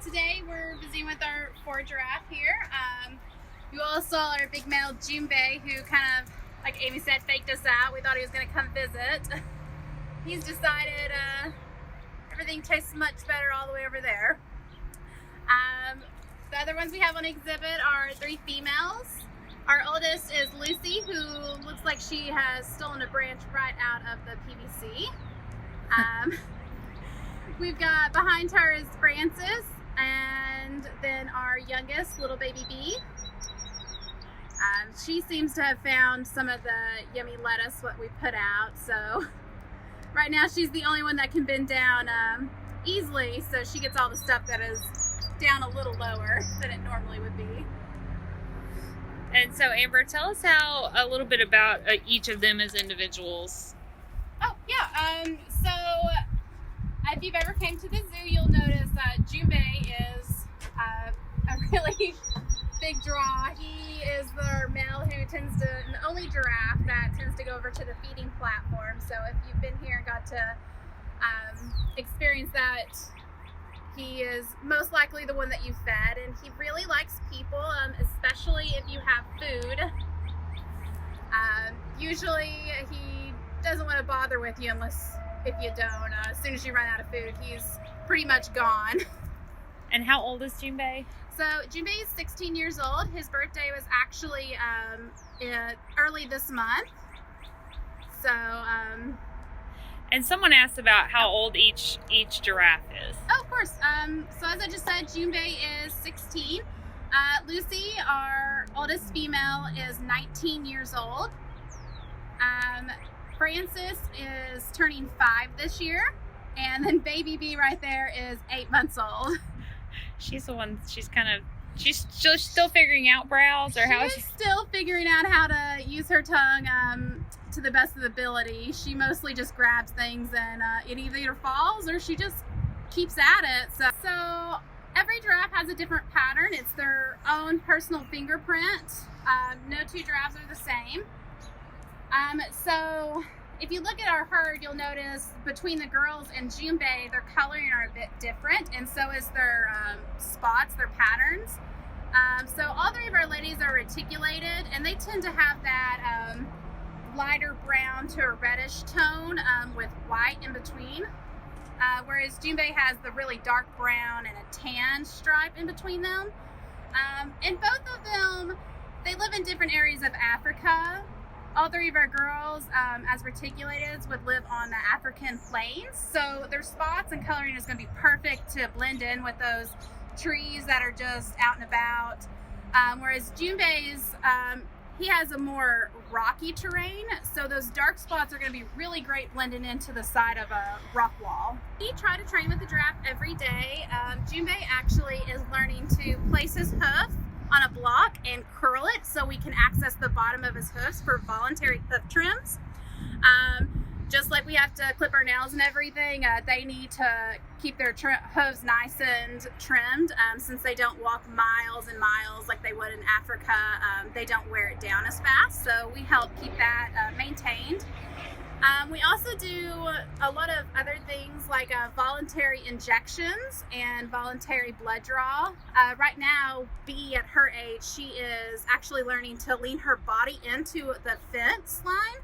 today we're visiting with our giraffe here. You all saw our big male Junbei, who kind of, like Amy said, faked us out. We thought he was going to come visit. He's decided everything tastes much better all the way over there. The other ones we have on exhibit are 3 females. Our oldest is Lucy, who looks like she has stolen a branch right out of the PVC. We've got behind her is Frances, and then our youngest, little baby B. She seems to have found some of the yummy lettuce what we put out, so right now she's the only one that can bend down easily, so she gets all the stuff that is down a little lower than it normally would be. And so, Amber, tell us a little bit about each of them as individuals. Oh, yeah. So if you've ever came to the zoo, you'll notice Junbei is a really big draw. He is the male who tends to, the only giraffe that tends to go over to the feeding platform. So if you've been here and got to experience that, he is most likely the one that you fed, and he really likes people, especially if you have food. Usually he doesn't want to bother with you unless if you don't. As soon as you run out of food, he's pretty much gone. And how old is Junbei? So Junbei is 16 years old. His birthday was actually early this month. So and someone asked about how old each giraffe is. Oh, of course. So as I just said, Junbei is 16. Lucy, our oldest female, is 19 years old. Frances is turning 5 this year. And then baby B right there is 8 months old. She's the one, she's still figuring out brows, or how is she? She's still figuring out how to use her tongue to the best of the ability. She mostly just grabs things and it either falls or she just keeps at it. So every giraffe has a different pattern. It's their own personal fingerprint. No 2 giraffes are the same. So if you look at our herd, you'll notice between the girls and Junbei, their coloring are a bit different, and so is their spots, their patterns. So all 3 of our ladies are reticulated, and they tend to have that lighter brown to a reddish tone with white in between. Whereas Junbei has the really dark brown and a tan stripe in between them. And both of them, they live in different areas of Africa. All 3 of our girls, as reticulateds, would live on the African plains. So their spots and coloring is going to be perfect to blend in with those trees that are just out and about. Whereas Junbei's, he has a more rocky terrain. So those dark spots are going to be really great blending into the side of a rock wall. We try to train with the giraffe every day. Junbei actually is learning to place his hoof on a block and curl it so we can access the bottom of his hoofs for voluntary hoof trims. Just like we have to clip our nails and everything, they need to keep their hooves nice and trimmed. Since they don't walk miles and miles like they would in Africa, they don't wear it down as fast, so we help keep that maintained. We also do a lot of other things like voluntary injections and voluntary blood draw. Right now, B, at her age, she is actually learning to lean her body into the fence line,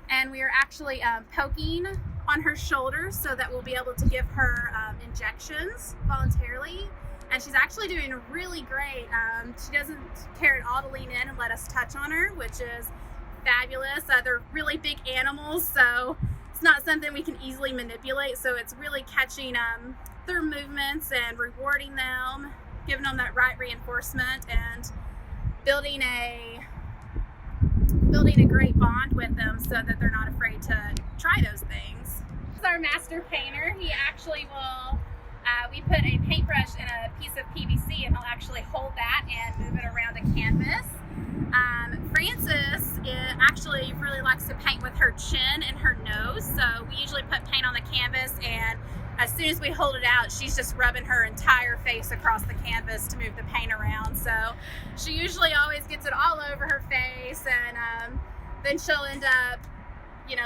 and we are actually poking on her shoulders so that we'll be able to give her injections voluntarily. And she's actually doing really great. She doesn't care at all to lean in and let us touch on her, which is fabulous. They're really big animals, so it's not something we can easily manipulate, so it's really catching their movements and rewarding them, giving them that right reinforcement, and building a great bond with them so that they're not afraid to try those things. This is our master painter. He actually will we put a paintbrush in a piece of PVC, and he'll actually hold that and move it around a canvas. Frances actually really likes to paint with her chin and her nose, so we usually put paint on the canvas, and as soon as we hold it out, she's just rubbing her entire face across the canvas to move the paint around. So she usually always gets it all over her face, and then she'll end up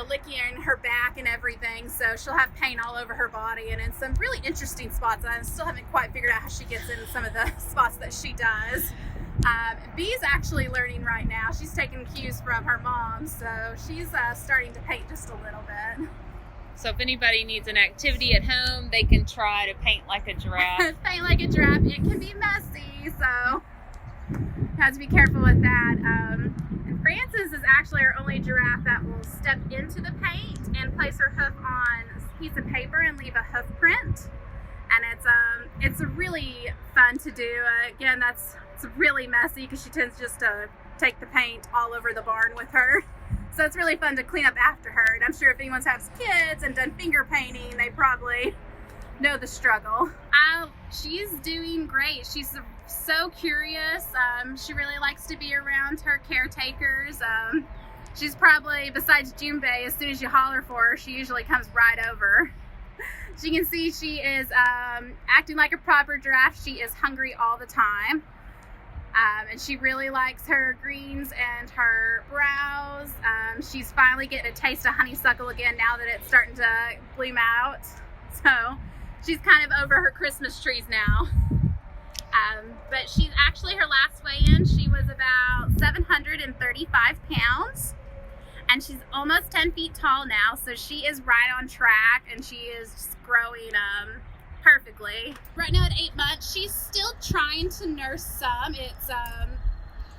licking her back and everything. So she'll have paint all over her body and in some really interesting spots. I still haven't quite figured out how she gets in some of the spots that she does. Bee's actually learning right now. She's taking cues from her mom, so she's starting to paint just a little bit. So if anybody needs an activity at home, they can try to paint like a giraffe. Paint like a giraffe. It can be messy, so you have to be careful with that. And Frances is actually our only giraffe that will step into the paint and place her hoof on a piece of paper and leave a hoof print. And it's really fun to do. Again, it's really messy because she tends just to take the paint all over the barn with her. So it's really fun to clean up after her. And I'm sure if anyone has kids and done finger painting, they probably know the struggle. She's doing great. She's so curious. She really likes to be around her caretakers. She's probably, besides Junbei, as soon as you holler for her, she usually comes right over. As you can see, she is acting like a proper giraffe. She is hungry all the time. And she really likes her greens and her browse. She's finally getting a taste of honeysuckle again now that it's starting to bloom out. So she's kind of over her Christmas trees now. But she's actually, her last weigh-in, she was about 735 pounds. And she's almost 10 feet tall now, so she is right on track, and she is just growing perfectly. Right now at 8 months, she's still trying to nurse some.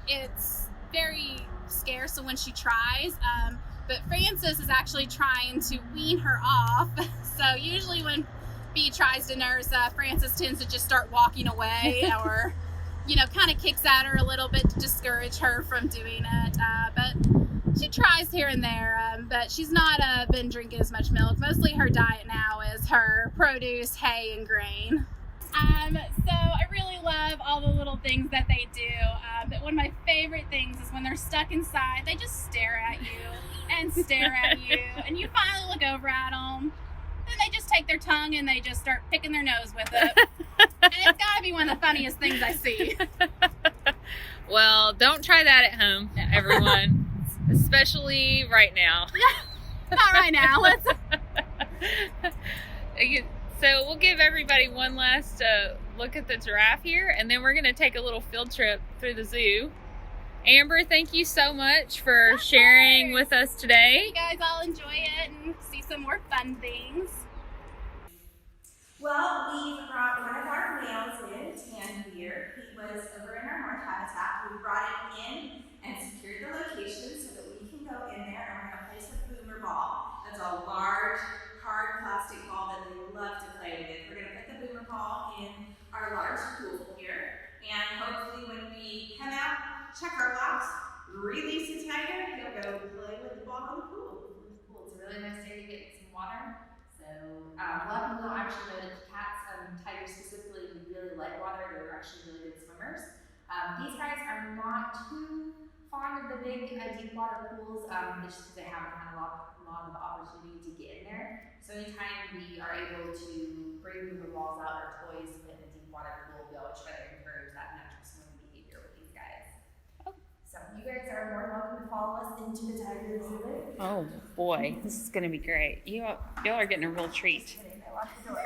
It's very scarce, so when she tries, but Frances is actually trying to wean her off. So usually when Bee tries to nurse, Frances tends to just start walking away or, kind of kicks at her a little bit to discourage her from doing it. But she tries here and there, but she's not been drinking as much milk. Mostly her diet now is her produce, hay, and grain. So I really love all the little things that they do, but one of my favorite things is when they're stuck inside, they just stare at you and stare at you, and you finally look over at them, then they just take their tongue and they just start picking their nose with it. And it's gotta be one of the funniest things I see. Well, don't try that at home, everyone. Especially right now. Not right now. So we'll give everybody one last look at the giraffe here, and then we're going to take a little field trip through the zoo. Amber, thank you so much for sharing with us today. You guys all enjoy it and see some more fun things. Well, we brought one of our males in, Tanvir. He was over in our mark habitat. We brought him in and secured the location so that we can go in there, and we're going to place a boomer ball. That's a large, hard plastic ball that they love to play with. We're going to put the boomer ball in our large pool here, and hopefully when we come out, check our locks, release the tiger, he'll go play with the ball in the pool. It's a really nice day to get some water. So a lot of people don't actually know that cats, tigers specifically, really like water. They're actually really good swimmers. These guys are not too fond of the big deep water pools, just because they haven't had a lot of opportunity to get in there. So anytime we are able to bring boomer balls out or toys in a deep water pool, we always try to encourage that natural swimming behavior with these guys. So you guys are more welcome to follow us into the tiger exhibit. Oh boy, this is going to be great. Y'all are getting a real treat. Lock the door.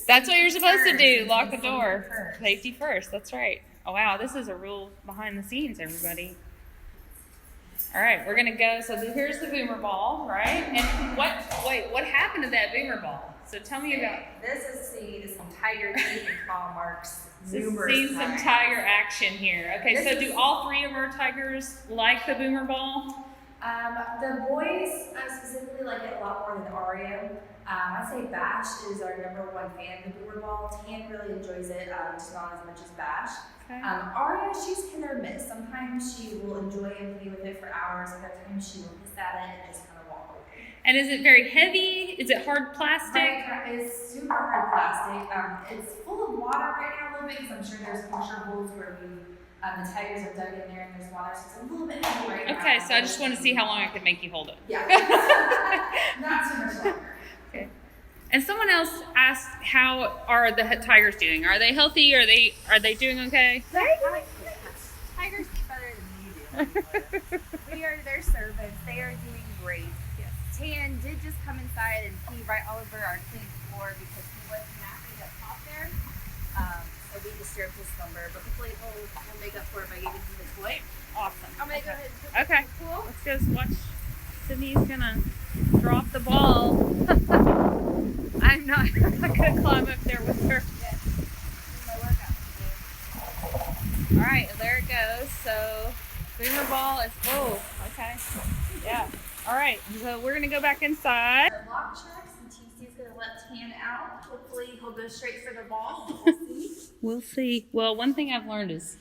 That's what you're supposed to do. Lock the door. Safety first. That's right. Oh wow, this is a real behind the scenes, everybody. All right, we're gonna go. So here's the boomer ball, right? And what happened to that boomer ball? So tell me about. This is seeing some tiger teeth and claw marks. Seeing some tiger action here. Okay, so do all three of our tigers like the boomer ball? The boys specifically like it a lot more than Oreo. I'd say Bash is our #1 fan of the boomer ball. Tan really enjoys it, just not as much as Bash. Okay. Aria, she's hit or miss. Sometimes she will enjoy and play with it for hours. Other times she will hiss at it and just kind of walk away. And is it very heavy? Is it hard plastic? It's super hard plastic. It's full of water right now a little bit because I'm sure there's puncture holes where the tigers are dug in there and there's water, so it's a little bit heavy right now. Okay, so I just want to see how long I can make you hold it. Yeah, not too much longer. Okay. And someone else asked, how are the tigers doing? Are they healthy? Are they doing okay? Tigers eat better than we do. We are their servants. They are doing great. Tan did just come inside and pee right all over our clean floor because he was napping up top there. So we disturbed his slumber, but hopefully he'll make up for it by giving him the toy. Awesome. I'm gonna go ahead and put Okay. him in the pool. Let's go watch. Sydney's gonna drop the ball. I'm not gonna climb up there with her. Yes. This is my workout today. All right, there it goes. So boomer ball is, oh, okay. Yeah. All right, so we're gonna go back inside. Our lock tracks, and TC's gonna let Tan out. Hopefully he'll go straight for the ball. We'll see. We'll see. Well, one thing I've learned is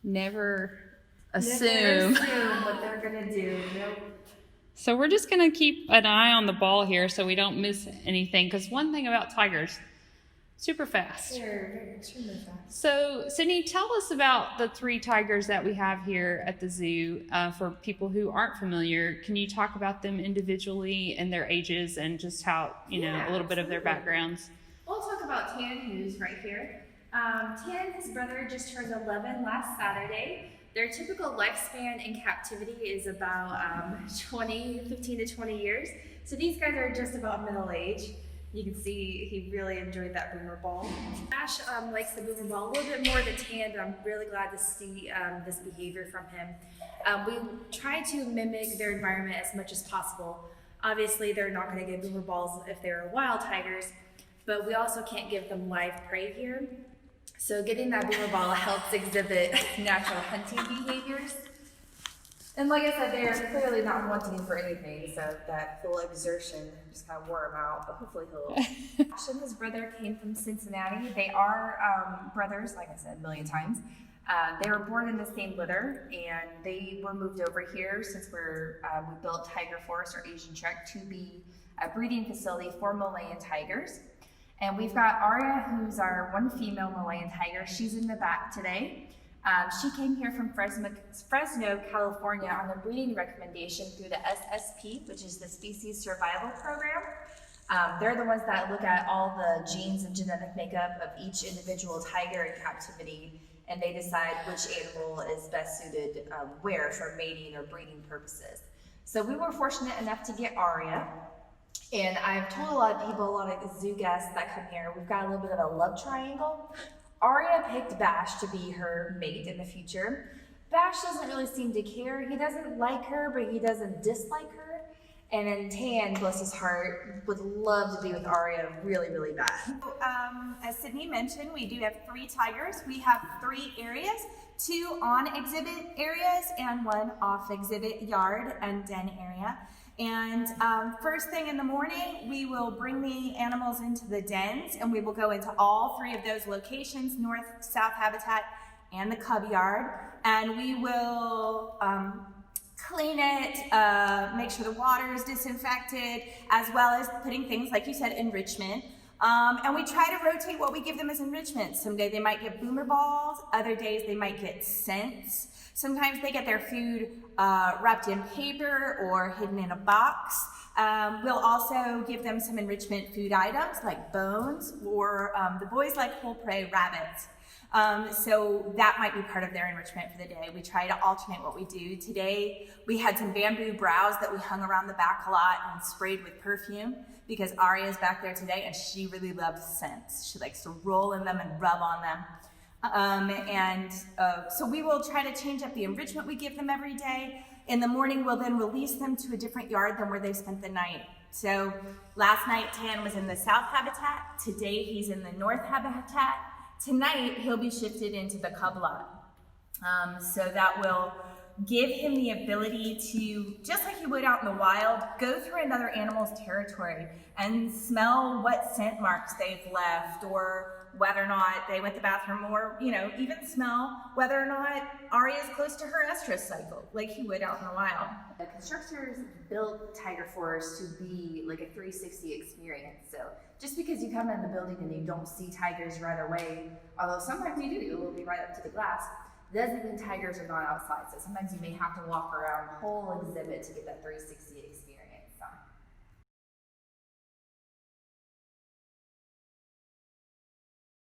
never assume. Never assume what they're gonna do. Nope. So we're just gonna keep an eye on the ball here so we don't miss anything. Because one thing about tigers, super fast. They're extremely fast. So Sydney, tell us about the 3 tigers that we have here at the zoo. For people who aren't familiar, can you talk about them individually and their ages and just how, a little bit of their backgrounds? We'll talk about Tan, who's right here. Tan, his brother, just turned 11 last Saturday. Their typical lifespan in captivity is about 15 to 20 years. So these guys are just about middle age. You can see he really enjoyed that boomer ball. Ash likes the boomer ball a little bit more than Tan, but I'm really glad to see this behavior from him. We try to mimic their environment as much as possible. Obviously, they're not going to get boomer balls if they're wild tigers, but we also can't give them live prey here. So getting that boomer ball helps exhibit natural hunting behaviors. And like I said, they are clearly not wanting for anything, so that full exertion just kind of wore him out, but hopefully he'll. Ash and his brother came from Cincinnati. They are brothers, like I said a million times. They were born in the same litter, and they were moved over here since we built Tiger Forest, or Asian Trek, to be a breeding facility for Malayan tigers. And we've got Aria, who's our one female Malayan tiger. She's in the back today. She came here from Fresno, California on a breeding recommendation through the SSP, which is the Species Survival Program. They're the ones that look at all the genes and genetic makeup of each individual tiger in captivity, and they decide which animal is best suited where for mating or breeding purposes. So we were fortunate enough to get Aria. And I've told a lot of people, a lot of zoo guests that come here, we've got a little bit of a love triangle. Aria picked Bash to be her mate in the future. Bash doesn't really seem to care. He doesn't like her, but he doesn't dislike her. And then Tan, bless his heart, would love to be with Aria really, really bad. So, as Sydney mentioned, we do have 3 tigers. We have 3 areas, 2 on exhibit areas and 1 off exhibit yard and den area. And first thing in the morning, we will bring the animals into the dens, and we will go into all 3 of those locations, north, south habitat, and the cub yard. And we will clean it, make sure the water is disinfected, as well as putting things, like you said, enrichment. And we try to rotate what we give them as enrichment. Some days they might get boomer balls, other days they might get scents. Sometimes they get their food wrapped in paper or hidden in a box. We'll also give them some enrichment food items like bones, or the boys like whole prey rabbits. So that might be part of their enrichment for the day. We try to alternate what we do. Today, we had some bamboo browse that we hung around the back a lot and sprayed with perfume, because Aria's back there today and she really loves scents. She likes to roll in them and rub on them. So we will try to change up the enrichment we give them every day. In the morning, we'll then release them to a different yard than where they spent the night. So last night, Tan was in the south habitat. Today, he's in the north habitat. Tonight, he'll be shifted into the cub lot. So that will give him the ability to, just like he would out in the wild, go through another animal's territory and smell what scent marks they've left, or whether or not they went to the bathroom, or, even smell whether or not Aria is close to her estrus cycle, like he would out in the wild. The constructors built Tiger Forest to be like a 360 experience. So just because you come in the building and you don't see tigers right away, although sometimes you do, you will be right up to the glass, doesn't mean tigers are not outside. So sometimes you may have to walk around the whole exhibit to get that 360 experience.